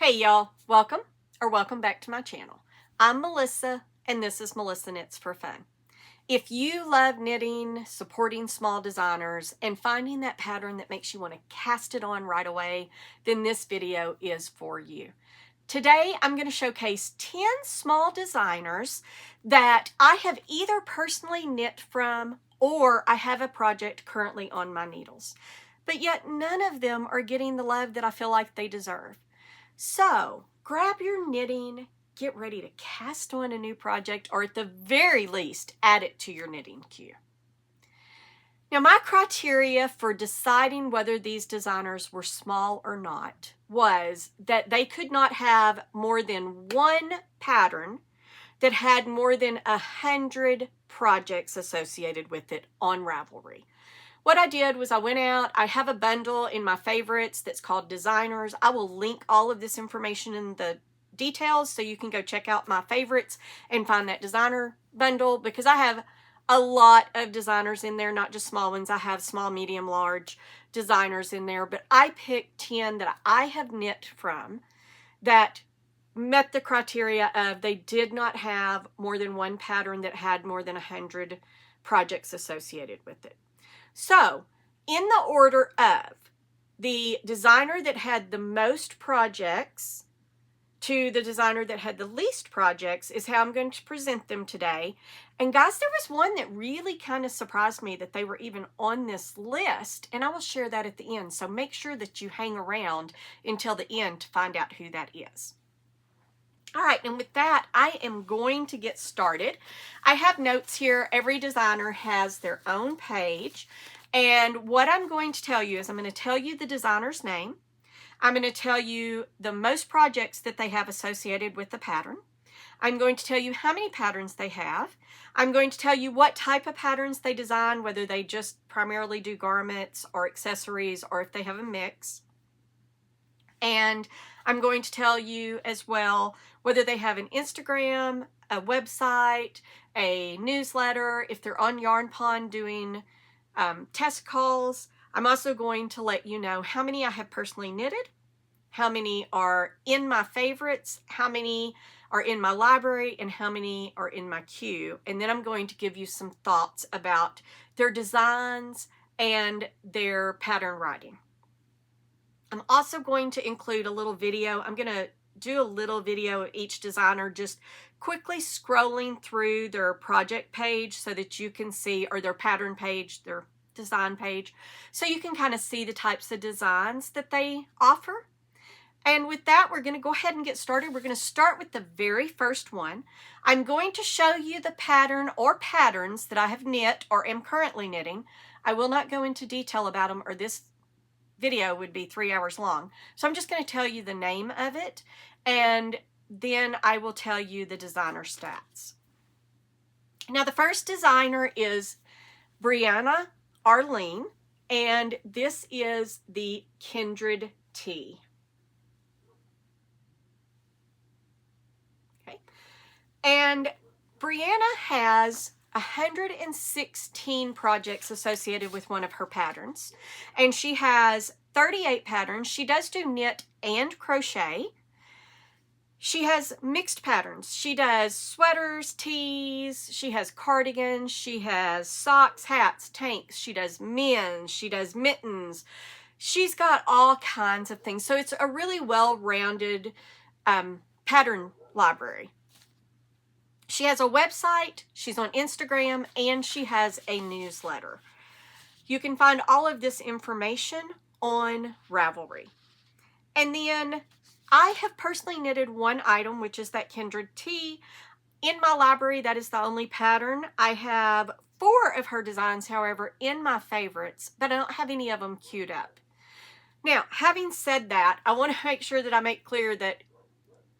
Hey y'all, welcome back to my channel. I'm Melissa and this is Melissa Knits for Fun. If you love knitting, supporting small designers, and finding that pattern that makes you want to cast it on right away, then this video is for you. Today I'm going to showcase 10 small designers that I have either personally knit from or I have a project currently on my needles. But yet none of them are getting the love that I feel like they deserve. So grab your knitting, get ready to cast on a new project, or at the very least, add it to your knitting queue. Now, my criteria for deciding whether these designers were small or not was that they could not have more than one pattern that had more than 100 projects associated with it on Ravelry. What I did was I went out, I have a bundle in my favorites that's called Designers. I will link all of this information in the details so you can go check out my favorites and find that designer bundle, because I have a lot of designers in there, not just small ones. I have small, medium, large designers in there, but I picked 10 that I have knit from that met the criteria of they did not have more than one pattern that had more than 100 projects associated with it. So, in the order of the designer that had the most projects to the designer that had the least projects is how I'm going to present them today. And guys, there was one that really kind of surprised me that they were even on this list, and I will share that at the end. So make sure that you hang around until the end to find out who that is. All right, and with that, I am going to get started. I have notes here. Every designer has their own page. And what I'm going to tell you is I'm going to tell you the designer's name. I'm going to tell you the most projects that they have associated with the pattern. I'm going to tell you how many patterns they have. I'm going to tell you what type of patterns they design, whether they just primarily do garments or accessories, or if they have a mix. And I'm going to tell you as well whether they have an Instagram, a website, a newsletter, if they're on Yarn Pond doing test calls. I'm also going to let you know how many I have personally knitted, how many are in my favorites, how many are in my library, and how many are in my queue. And then I'm going to give you some thoughts about their designs and their pattern writing. I'm also going to include a little video. I'm going to do a little video of each designer just quickly scrolling through their project page so that you can see, or their pattern page, their design page, so you can kind of see the types of designs that they offer. And with that, we're going to go ahead and get started. We're going to start with the very first one. I'm going to show you the pattern or patterns that I have knit or am currently knitting. I will not go into detail about them, or this video would be 3 hours long. So I'm just going to tell you the name of it, and then I will tell you the designer stats. Now, the first designer is Briana Arlene, and this is the Kindred Tee. Okay. And Briana has 116 projects associated with one of her patterns, and she has 38 patterns. She does do knit and crochet. She has mixed patterns. She does sweaters, tees, she has cardigans, she has socks, hats, tanks, she does men's, she does mittens. She's got all kinds of things. So it's a really well-rounded pattern library. She has a website, she's on Instagram, and she has a newsletter. You can find all of this information on Ravelry. And then I have personally knitted one item, which is that Kindred Tee. In my library, that is the only pattern. I have 4 of her designs, however, in my favorites, but I don't have any of them queued up. Now, having said that, I want to make sure that I make clear that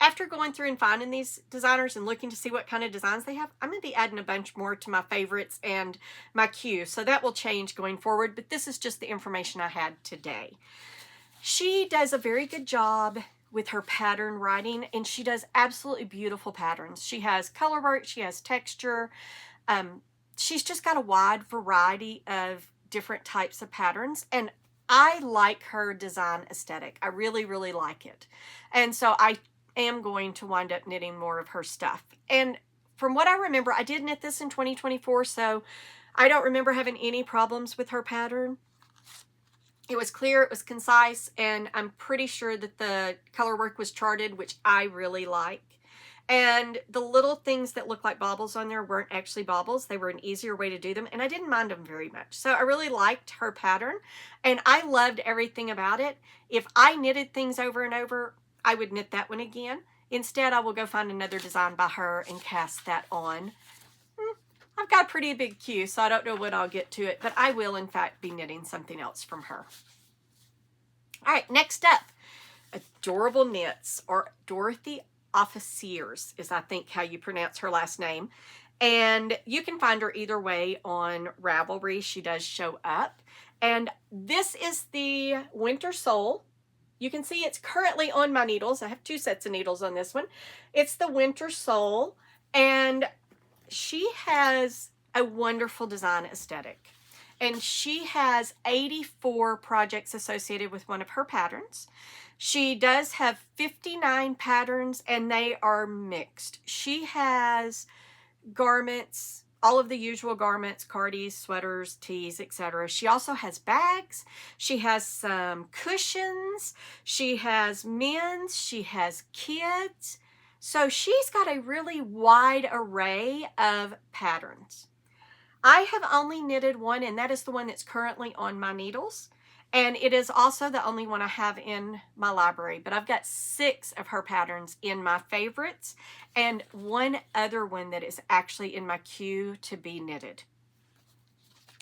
after going through and finding these designers and looking to see what kind of designs they have, I'm going to be adding a bunch more to my favorites and my queue. So that will change going forward, but this is just the information I had today. She does a very good job with her pattern writing, and she does absolutely beautiful patterns. She has color work, she has texture. She's just got a wide variety of different types of patterns, and I like her design aesthetic. I really, really like it. And so I am going to wind up knitting more of her stuff. And from what I remember, I did knit this in 2024, so I don't remember having any problems with her pattern. It was clear, it was concise, and I'm pretty sure that the color work was charted, which I really like. And the little things that look like baubles on there weren't actually baubles. They were an easier way to do them, and I didn't mind them very much. So I really liked her pattern, and I loved everything about it. If I knitted things over and over, I would knit that one again. Instead, I will go find another design by her and cast that on. I've got a pretty big queue, so I don't know when I'll get to it, but I will, in fact, be knitting something else from her. All right, next up, Adorable Knits, or Dorothy Officiers is, I think, how you pronounce her last name. And you can find her either way on Ravelry. She does show up. And this is the Winter Sole. You can see it's currently on my needles. I have 2 sets of needles on this one. It's the Winter Sole, and she has a wonderful design aesthetic. And she has 84 projects associated with one of her patterns. She does have 59 patterns, and they are mixed. She has garments, all of the usual garments, cardies, sweaters, tees, etc. She also has bags. She has some cushions. She has men's. She has kids. So she's got a really wide array of patterns. I have only knitted one, and that is the one that's currently on my needles. And it is also the only one I have in my library. But I've got 6 of her patterns in my favorites, and one other one that is actually in my queue to be knitted.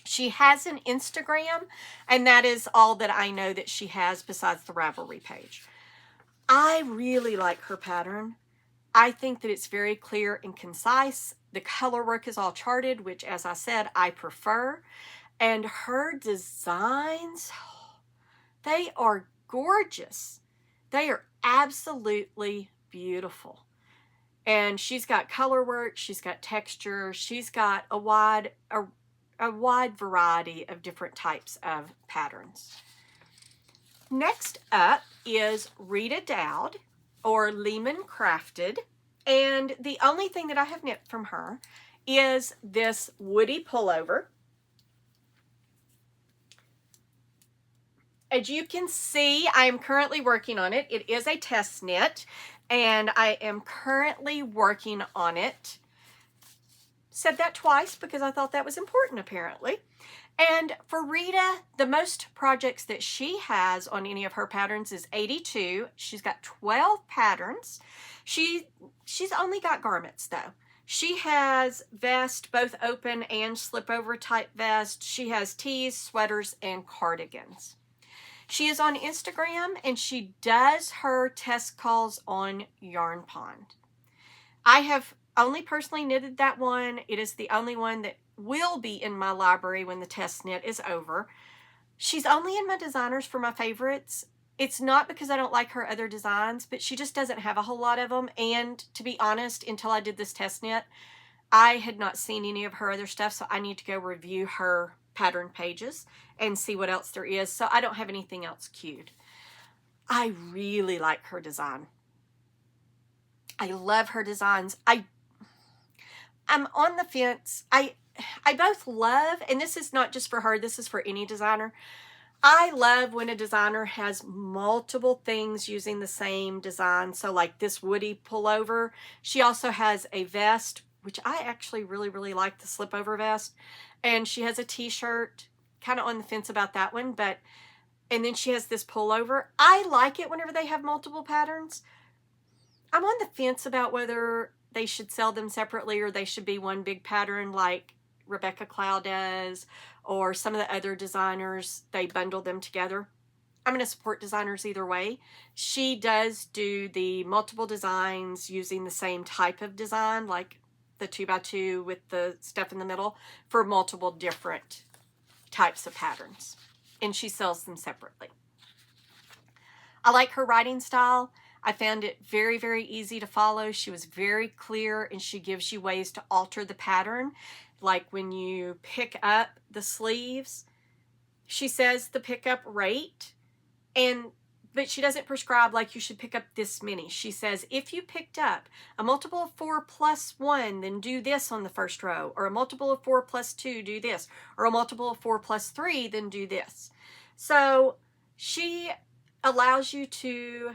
She has an Instagram, and that is all that I know that she has besides the Ravelry page. I really like her pattern. I think that it's very clear and concise. The color work is all charted, which, as I said, I prefer. And her designs, they are gorgeous. They are absolutely beautiful. And she's got color work, she's got texture, she's got a wide variety of different types of patterns. Next up is Rita Dowd, or Lehman Crafted, and the only thing that I have knit from her is this woody pullover. As you can see, I am currently working on it. It is a test knit, and I am currently working on it. Said that twice because I thought that was important, apparently. And for Rita, the most projects that she has on any of her patterns is 82. She's got 12 patterns. She's only got garments, though. She has vest, both open and slip over type vest. She has tees, sweaters, and cardigans. She is on Instagram, and she does her test calls on Yarn Pond. I have only personally knitted that one. It is the only one that will be in my library when the test knit is over. She's only in my designers for my favorites. It's not because I don't like her other designs, but she just doesn't have a whole lot of them. And to be honest, until I did this test knit, I had not seen any of her other stuff, so I need to go review her pattern pages and see what else there is. So I don't have anything else queued. I really like her design. I love her designs. I'm on the fence. I both love, and this is not just for her, this is for any designer. I love when a designer has multiple things using the same design. So like this woody pullover, she also has a vest, which I actually really, really like the slip over vest. And she has a t-shirt, kind of on the fence about that one, and then she has this pullover. I like it whenever they have multiple patterns. I'm on the fence about whether they should sell them separately or they should be one big pattern like Rebecca Cloud does, or some of the other designers, they bundle them together. I'm going to support designers either way. She does do the multiple designs using the same type of design, like the 2x2 with the stuff in the middle, for multiple different types of patterns. And she sells them separately. I like her writing style. I found it very, very easy to follow. She was very clear, and she gives you ways to alter the pattern. Like when you pick up the sleeves, she says the pickup rate, but she doesn't prescribe like you should pick up this many. She says if you picked up a multiple of 4 plus 1, then do this on the first row, or a multiple of 4 plus 2, do this, or a multiple of 4 plus 3, then do this. So she allows you to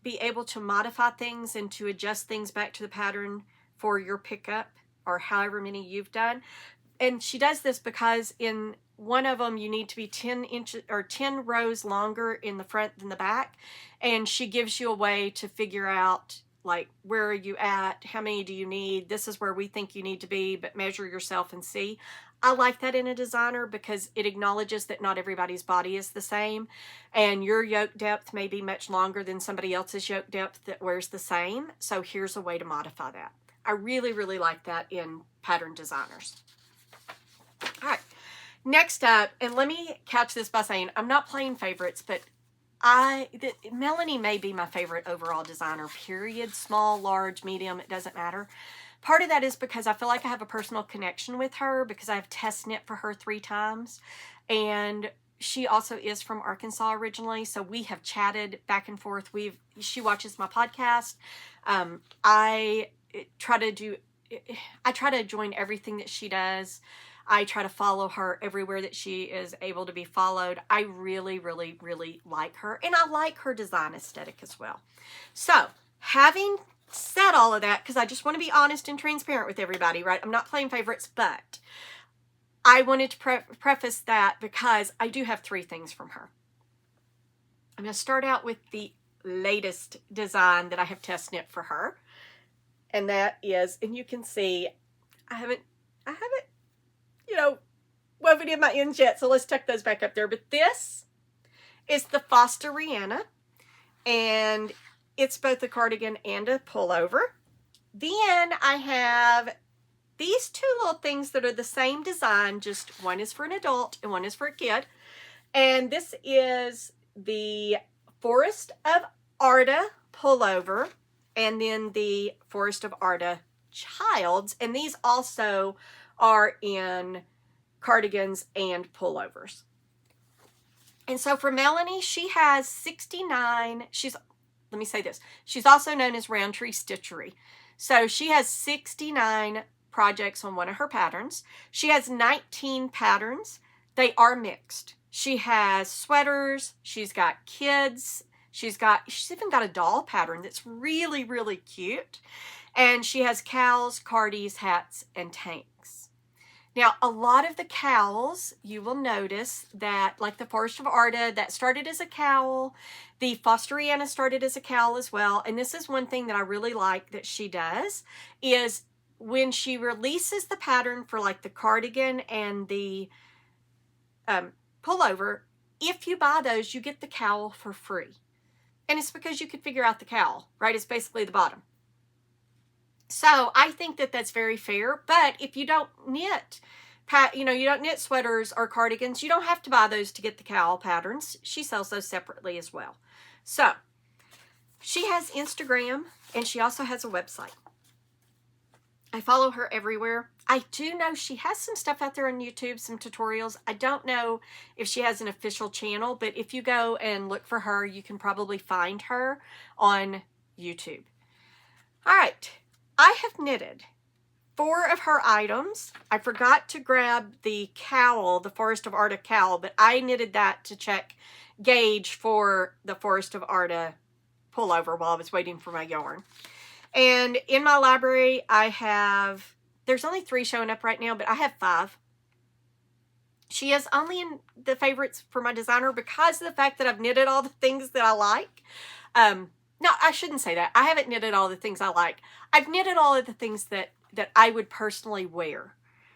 be able to modify things and to adjust things back to the pattern for your pickup or however many you've done. And she does this because in one of them you need to be 10 inches or 10 rows longer in the front than the back, and she gives you a way to figure out like where are you at, how many do you need, this is where we think you need to be, but measure yourself and see. I like that in a designer because it acknowledges that not everybody's body is the same, and your yoke depth may be much longer than somebody else's yoke depth that wears the same. So here's a way to modify that. I really, really like that in pattern designers. All right, next up, and let me couch this by saying I'm not playing favorites, but Melanie may be my favorite overall designer, period. Small, large, medium, it doesn't matter. Part of that is because I feel like I have a personal connection with her because I've test knit for her 3 times. And she also is from Arkansas originally, so we have chatted back and forth. She watches my podcast. I try to join everything that she does. I try to follow her everywhere that she is able to be followed. I really, really, really like her. And I like her design aesthetic as well. So, having said all of that, because I just want to be honest and transparent with everybody, right? I'm not playing favorites, but I wanted to preface that because I do have 3 things from her. I'm going to start out with the latest design that I have test knit for her. And that is, and you can see, I haven't woven in my ends yet, so let's tuck those back up there. But this is the Foster Rihanna, and it's both a cardigan and a pullover. Then I have these 2 little things that are the same design, just one is for an adult and one is for a kid. And this is the Forest of Arda pullover, and then the Forest of Arda Childs, and these also are in cardigans and pullovers. And so for Melanie, she has 69, let me say this, she's also known as Rountree Stitchery. So she has 69 projects on one of her patterns. She has 19 patterns. They are mixed. She has sweaters, she's got kids, she's even got a doll pattern that's really, really cute. And she has cowls, cardies, hats, and tanks. Now, a lot of the cowls, you will notice that, like the Forest of Arda, that started as a cowl. The Foster Rihanna started as a cowl as well. And this is one thing that I really like that she does, is when she releases the pattern for like the cardigan and the pullover, if you buy those, you get the cowl for free. And it's because you could figure out the cowl, right? It's basically the bottom. So I think that that's very fair. But if you don't knit, you don't knit sweaters or cardigans, you don't have to buy those to get the cowl patterns. She sells those separately as well. So she has Instagram, and she also has a website. I follow her everywhere. I do know she has some stuff out there on YouTube, some tutorials. I don't know if she has an official channel, but if you go and look for her, you can probably find her on YouTube. All right. I have knitted 4 of her items. I forgot to grab the cowl, the Forest of Arda cowl, but I knitted that to check gauge for the Forest of Arda pullover while I was waiting for my yarn. And in my library, there's only 3 showing up right now, but I have 5. She is only in the favorites for my designer because of the fact that I've knitted all the things that I like. No, I shouldn't say that. I haven't knitted all the things I like. I've knitted all of the things that I would personally wear.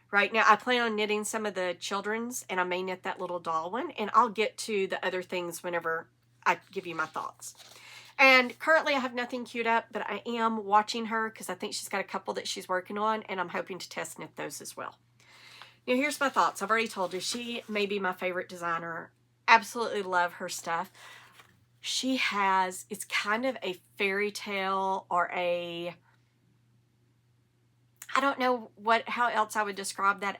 Right now, I plan on knitting some of the children's, and I may knit that little doll one, and I'll get to the other things whenever I give you my thoughts. And currently, I have nothing queued up, but I am watching her because I think she's got a couple that she's working on, and I'm hoping to test knit those as well. Now, here's my thoughts. I've already told you, she may be my favorite designer. Absolutely love her stuff. She has, it's kind of a fairy tale or I don't know how else I would describe that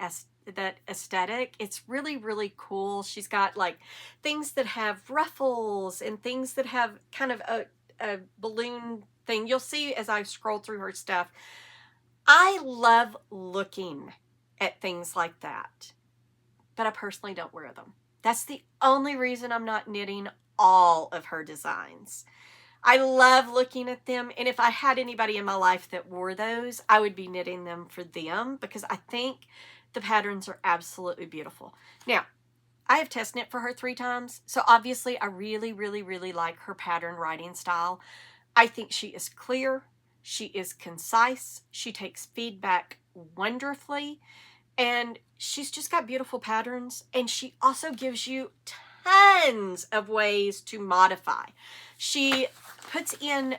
that aesthetic. It's really, really cool. She's got like things that have ruffles and things that have kind of a balloon thing. You'll see as I scroll through her stuff. I love looking at things like that, but I personally don't wear them. That's the only reason I'm not knitting all of her designs. I love looking at them, and if I had anybody in my life that wore those, I would be knitting them for them because I think the patterns are absolutely beautiful. Now, I have test knit for her 3 times, so obviously I really, really, really like her pattern writing style. I think she is clear, she is concise, she takes feedback wonderfully, and she's just got beautiful patterns, and she also gives you tons of ways to modify. She puts in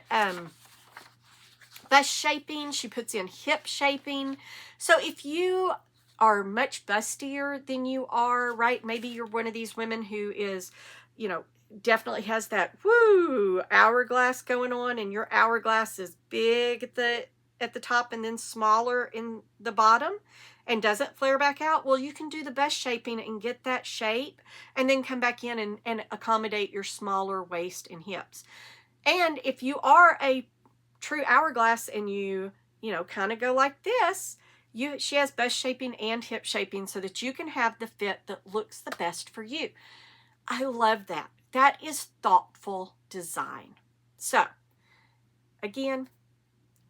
bust shaping, she puts in hip shaping. So if you are much bustier than you are, right? Maybe you're one of these women who is, you know, definitely has that woo hourglass going on, and your hourglass is big at the top and then smaller in the bottom and doesn't flare back out. Well, you can do the bust shaping and get that shape and then come back in and accommodate your smaller waist and hips. And if you are a true hourglass and you know, kind of go like this, she has bust shaping and hip shaping so that you can have the fit that looks the best for you. I love that. That is thoughtful design. So, again,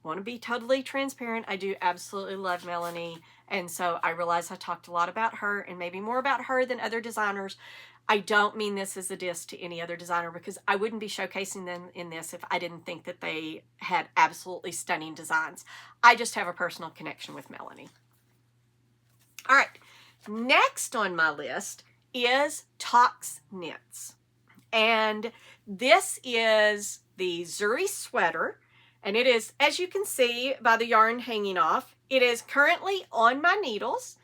want to be totally transparent. I do absolutely love Melanie. And so I realize I talked a lot about her and maybe more about her than other designers. I don't mean this as a diss to any other designer because I wouldn't be showcasing them in this if I didn't think that they had absolutely stunning designs. I just have a personal connection with Melanie. All right, next on my list is ToksKnits. And this is the Zuri sweater. And it is, as you can see by the yarn hanging off, it is currently on my needles.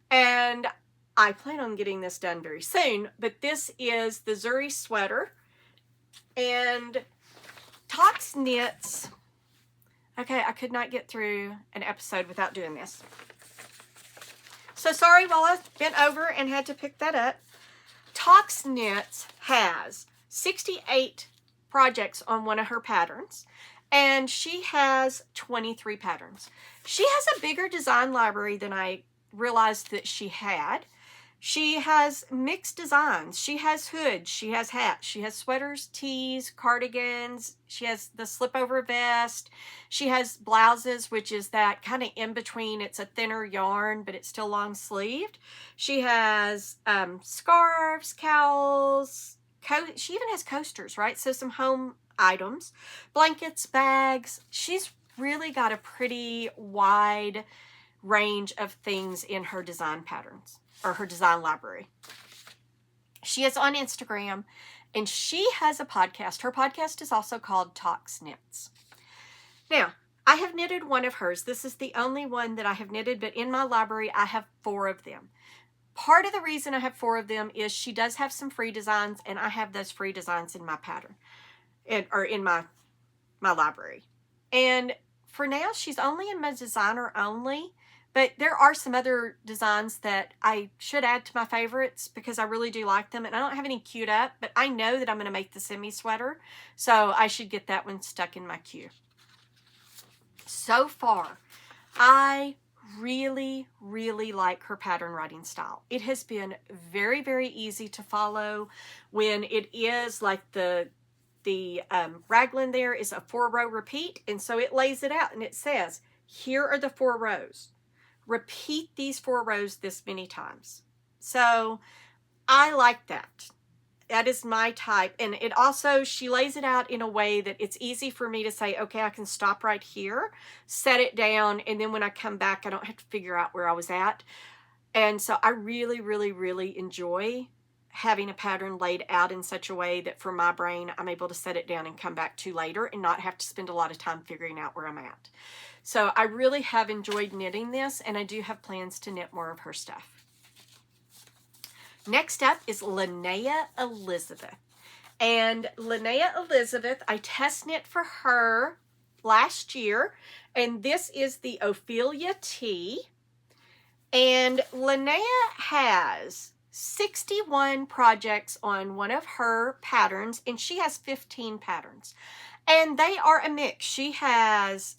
And I plan on getting this done very soon, but this is the Zuri sweater. And ToksKnits, okay, I could not get through an episode without doing this. So sorry while I bent over and had to pick that up. ToksKnits has 68 projects on one of her patterns, and she has 23 patterns. She has a bigger design library than I realized that she had. She has mixed designs. She has hoods, she has hats, she has sweaters, tees, cardigans, she has the slip over vest, she has blouses, which is that kind of in between. It's a thinner yarn, but it's still long sleeved. She has scarves, cowls, she even has coasters, right? So some home items, blankets, bags. She's really got a pretty wide range of things in her design patterns or her design library. She is on Instagram and she has a podcast. Her podcast is also called ToksKnits. Now, I have knitted one of hers. This is the only one that I have knitted, but in my library, I have 4 of them. Part of the reason I have 4 of them is she does have some free designs, and I have those free designs in my pattern or in my library. And for now, she's only in my designer only, but there are some other designs that I should add to my favorites because I really do like them. And I don't have any queued up, but I know that I'm going to make the semi sweater, so I should get that one stuck in my queue. So far, I really, really like her pattern writing style. It has been very, very easy to follow when it is like the raglan there is a 4-row repeat, and so it lays it out and it says, here are the 4 rows. Repeat these 4 rows this many times. So I like that. That is my type. And it also, she lays it out in a way that it's easy for me to say, okay, I can stop right here, set it down, and then when I come back, I don't have to figure out where I was at. And so I really, really, really enjoy having a pattern laid out in such a way that for my brain, I'm able to set it down and come back to later and not have to spend a lot of time figuring out where I'm at. So I really have enjoyed knitting this, and I do have plans to knit more of her stuff. Next up is Lanaya Elizabeth. And Lanaya Elizabeth, I test knit for her last year, and this is the Ophelia T. And Lanaya has 61 projects on one of her patterns, and she has 15 patterns. And they are a mix. She has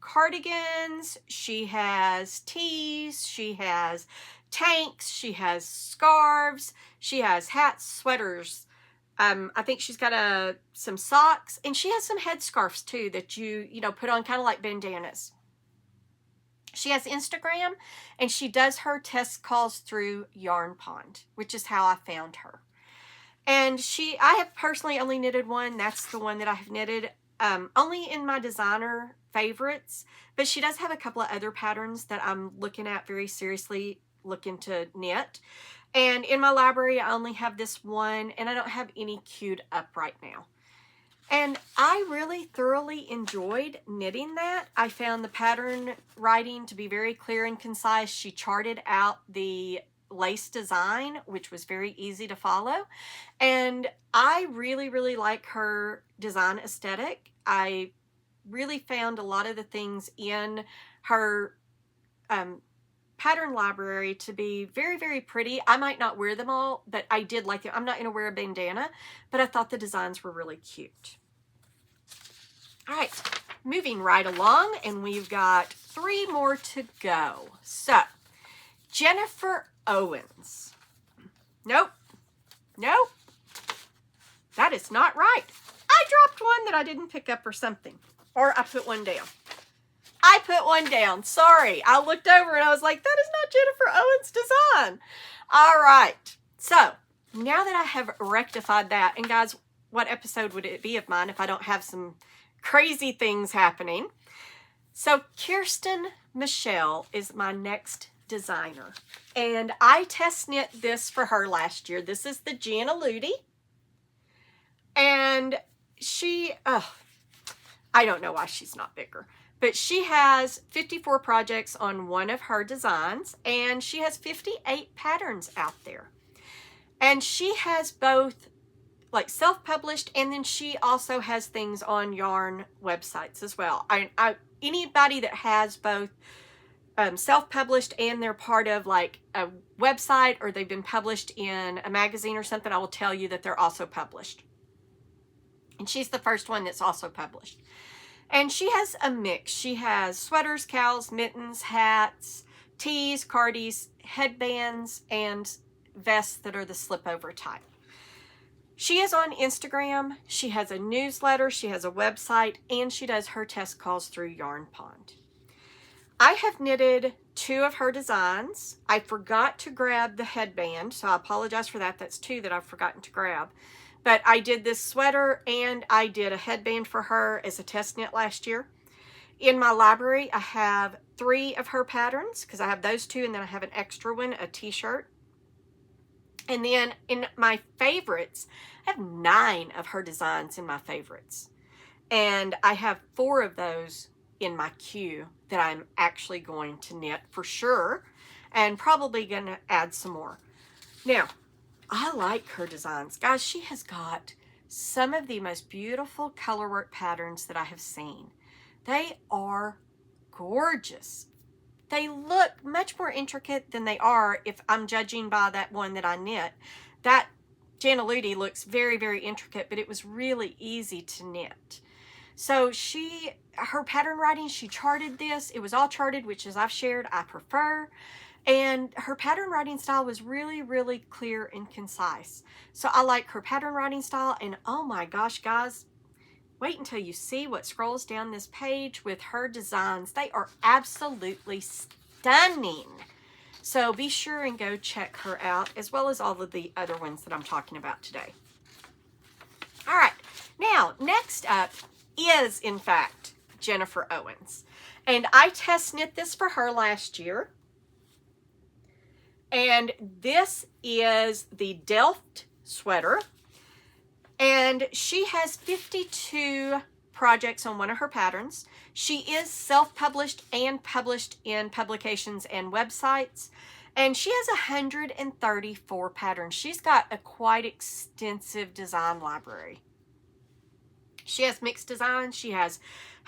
cardigans, she has tees, she has tanks, she has scarves, she has hats, sweaters. I think she's got some socks, and she has some headscarves too that you put on kind of like bandanas. She has Instagram, and she does her test calls through Yarn Pond, which is how I found her. And I have personally only knitted one. That's the one that I have knitted only in my designer favorites. But she does have a couple of other patterns that I'm looking at very seriously, looking to knit. And in my library, I only have this one, and I don't have any queued up right now. And I really thoroughly enjoyed knitting that. I found the pattern writing to be very clear and concise. She charted out the lace design, which was very easy to follow. And I really, really like her design aesthetic. I really found a lot of the things in her pattern library to be very, very pretty. I might not wear them all, but I did like them. I'm not going to wear a bandana, but I thought the designs were really cute. All right, moving right along, and we've got 3 more to go. So, Jennifer Owens. Nope. That is not right. I dropped one that I didn't pick up or something. Or I put one down. I put one down. Sorry. I looked over and I was like, that is not Jennifer Owens' design. All right. So, now that I have rectified that, and guys, what episode would it be of mine if I don't have some crazy things happening? So, Kirsten-Michele is my next designer. And I test knit this for her last year. This is the Gianna Ludi. And she, I don't know why she's not bigger. But she has 54 projects on one of her designs, and she has 58 patterns out there. And she has both like self-published, and then she also has things on yarn websites as well. Anybody that has both self-published and they're part of like a website, or they've been published in a magazine or something, I will tell you that they're also published. And she's the first one that's also published. And she has a mix. She has sweaters, cowls, mittens, hats, tees, cardies, headbands, and vests that are the slip-over type. She is on Instagram. She has a newsletter. She has a website, and she does her test calls through Yarn Pond. I have knitted 2 of her designs. I forgot to grab the headband, so I apologize for that. That's 2 that I've forgotten to grab. But I did this sweater, and I did a headband for her as a test knit last year. In my library, I have 3 of her patterns, because I have those 2, and then I have an extra one, a t-shirt. And then in my favorites, I have 9 of her designs in my favorites. And I have 4 of those in my queue that I'm actually going to knit for sure, and probably going to add some more. Now, I like her designs. Guys, she has got some of the most beautiful colorwork patterns that I have seen. They are gorgeous. They look much more intricate than they are if I'm judging by that one that I knit. That Gianna Ludi looks very, very intricate, but it was really easy to knit. So her pattern writing, she charted this. It was all charted, which, as I've shared, I prefer. And her pattern writing style was really, really clear and concise. So I like her pattern writing style. And oh my gosh, guys, wait until you see what scrolls down this page with her designs. They are absolutely stunning. So be sure and go check her out, as well as all of the other ones that I'm talking about today. All right, now next up is, in fact, Jennifer Owens. And I test knit this for her last year. And this is the Delft sweater. And she has 52 projects on one of her patterns. She is self-published and published in publications and websites. And she has 134 patterns. She's got a quite extensive design library. She has mixed designs. She has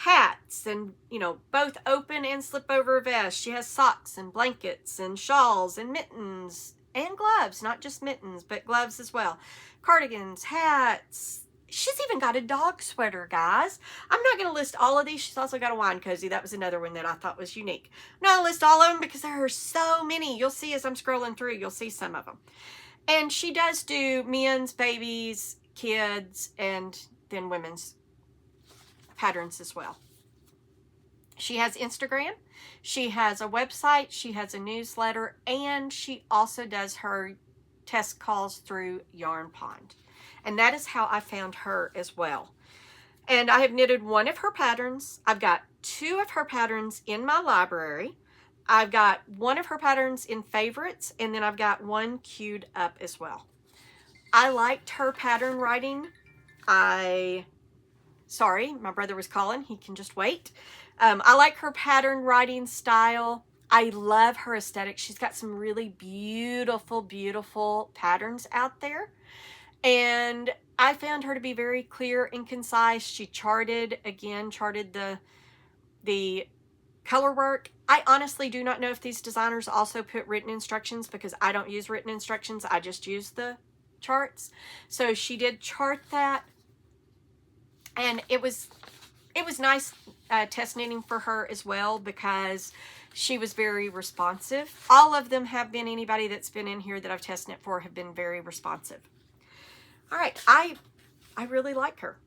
hats and, you know, both open and slip over vests. She has socks and blankets and shawls and mittens and gloves, not just mittens, but gloves as well. Cardigans, hats. She's even got a dog sweater, guys. I'm not going to list all of these. She's also got a wine cozy. That was another one that I thought was unique. I'm not going to list all of them because there are so many. You'll see as I'm scrolling through, you'll see some of them. And she does do men's, babies, kids, and then women's patterns as well. She has Instagram. She has a website. She has a newsletter. And she also does her test calls through Yarn Pond. And that is how I found her as well. And I have knitted one of her patterns. I've got 2 of her patterns in my library. I've got 1 of her patterns in favorites, and then I've got 1 queued up as well. I liked her pattern writing. Sorry, my brother was calling. He can just wait. I like her pattern writing style. I love her aesthetic. She's got some really beautiful, beautiful patterns out there. And I found her to be very clear and concise. She charted the color work. I honestly do not know if these designers also put written instructions because I don't use written instructions. I just use the charts. So she did chart that. And it was nice test knitting for her as well because she was very responsive. All of them have been, anybody that's been in here that I've test knit for have been very responsive. All right, I really like her.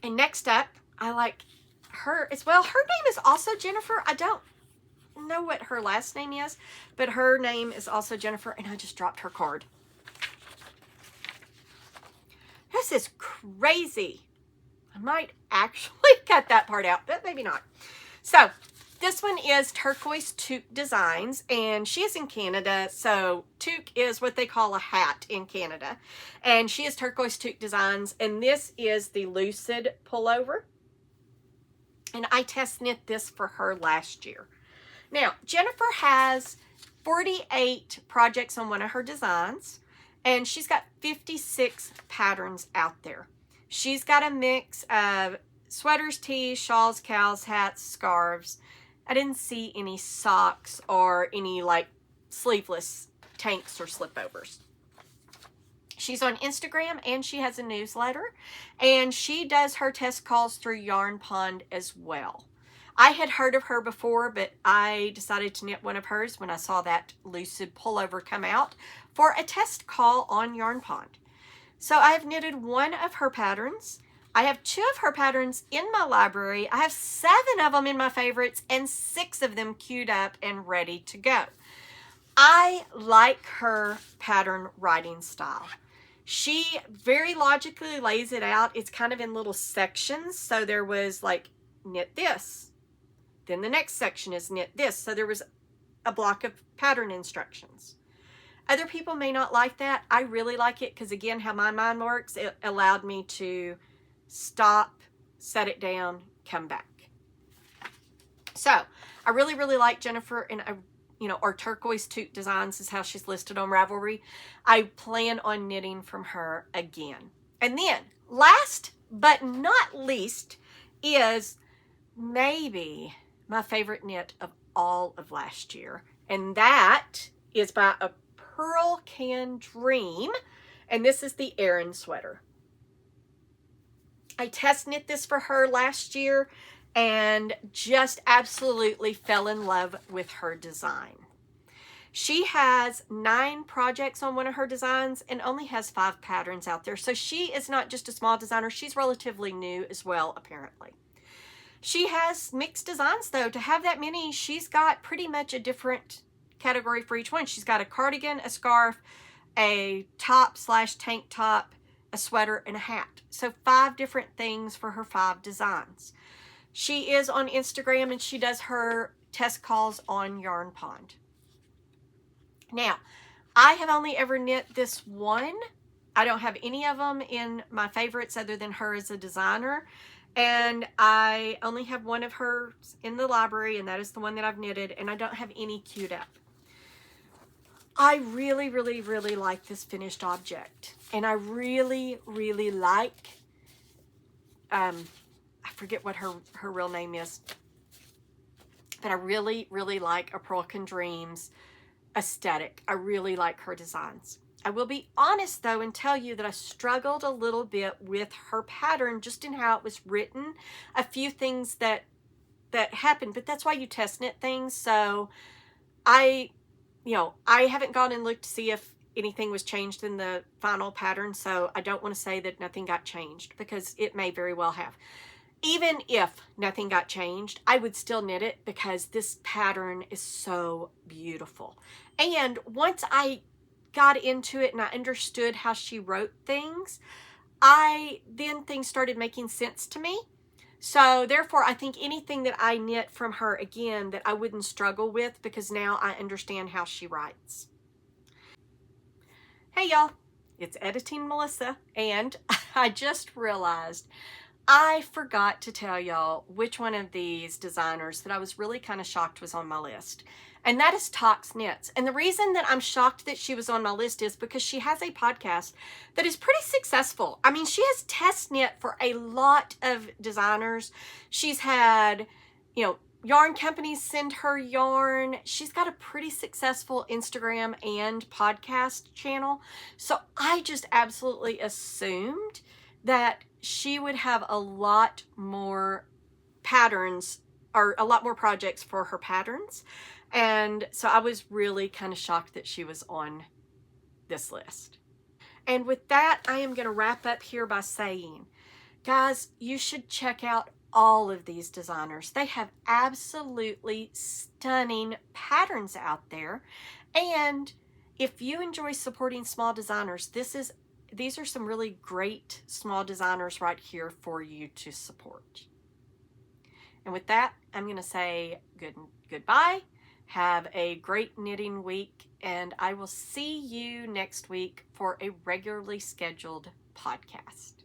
And next up, I like her as well. Her name is also Jennifer. I don't know what her last name is, but her name is also Jennifer, and I just dropped her card. This is crazy. I might actually cut that part out, but maybe not. So this one is Turquoise Toque Designs, and she is in Canada. So toque is what they call a hat in Canada. And she is Turquoise Toque Designs, and this is the Lucid pullover. And I test knit this for her last year. Now, Jennifer has 48 projects on one of her designs, and she's got 56 patterns out there. She's got a mix of sweaters, tees, shawls, cows, hats, scarves. I didn't see any socks or any like sleeveless tanks or slipovers. She's on Instagram and she has a newsletter, and she does her test calls through Yarn Pond as well. I had heard of her before, but I decided to knit one of hers when I saw that Lucid pullover come out for a test call on Yarn Pond. So I have knitted one of her patterns. I have 2 of her patterns in my library. I have 7 of them in my favorites and 6 of them queued up and ready to go. I like her pattern writing style. She very logically lays it out. It's kind of in little sections. So there was like knit this. Then the next section is knit this. So there was a block of pattern instructions. Other people may not like that. I really like it because, again, how my mind works, it allowed me to stop, set it down, come back. So I really, really like Jennifer, and or Turquoise Toque Designs is how she's listed on Ravelry. I plan on knitting from her again. And then last but not least is maybe my favorite knit of all of last year. And that is by a Purl Can Dream, and this is the Aran sweater. I test knit this for her last year and just absolutely fell in love with her design. She has 9 projects on one of her designs and only has 5 patterns out there. So she is not just a small designer, she's relatively new as well, apparently. She has mixed designs though. To have that many, she's got pretty much a different category for each one. She's got a cardigan, a scarf, a top/tank top, a sweater, and a hat. So 5 different things for her 5 designs. She is on Instagram and she does her test calls on Yarn Pond. Now, I have only ever knit this one. I don't have any of them in my favorites other than her as a designer. And I only have one of hers in the library, and that is the one that I've knitted, and I don't have any queued up. I really, really, really like this finished object. And I really, really like I forget what her real name is, but I really, really like a Purl Can Dream's aesthetic. I really like her designs. I will be honest though and tell you that I struggled a little bit with her pattern, just in how it was written. A few things that happened, but that's why you test knit things. So I haven't gone and looked to see if anything was changed in the final pattern, so I don't want to say that nothing got changed, because it may very well have. Even if nothing got changed, I would still knit it because this pattern is so beautiful. And once I got into it and I understood how she wrote things, then things started making sense to me. So therefore, I think anything that I knit from her again that I wouldn't struggle with, because now I understand how she writes. Hey y'all, it's Editing Melissa, and I just realized I forgot to tell y'all which one of these designers that I was really kind of shocked was on my list. And that is ToksKnits. And the reason that I'm shocked that she was on my list is because she has a podcast that is pretty successful. I mean, she has test knit for a lot of designers. She's had, yarn companies send her yarn. She's got a pretty successful Instagram and podcast channel. So I just absolutely assumed that she would have a lot more patterns, or a lot more projects for her patterns. And so I was really kind of shocked that she was on this list. And with that, I am going to wrap up here by saying, guys, you should check out all of these designers. They have absolutely stunning patterns out there. And if you enjoy supporting small designers, these are some really great small designers right here for you to support. And with that, I'm going to say goodbye. Have a great knitting week, and I will see you next week for a regularly scheduled podcast.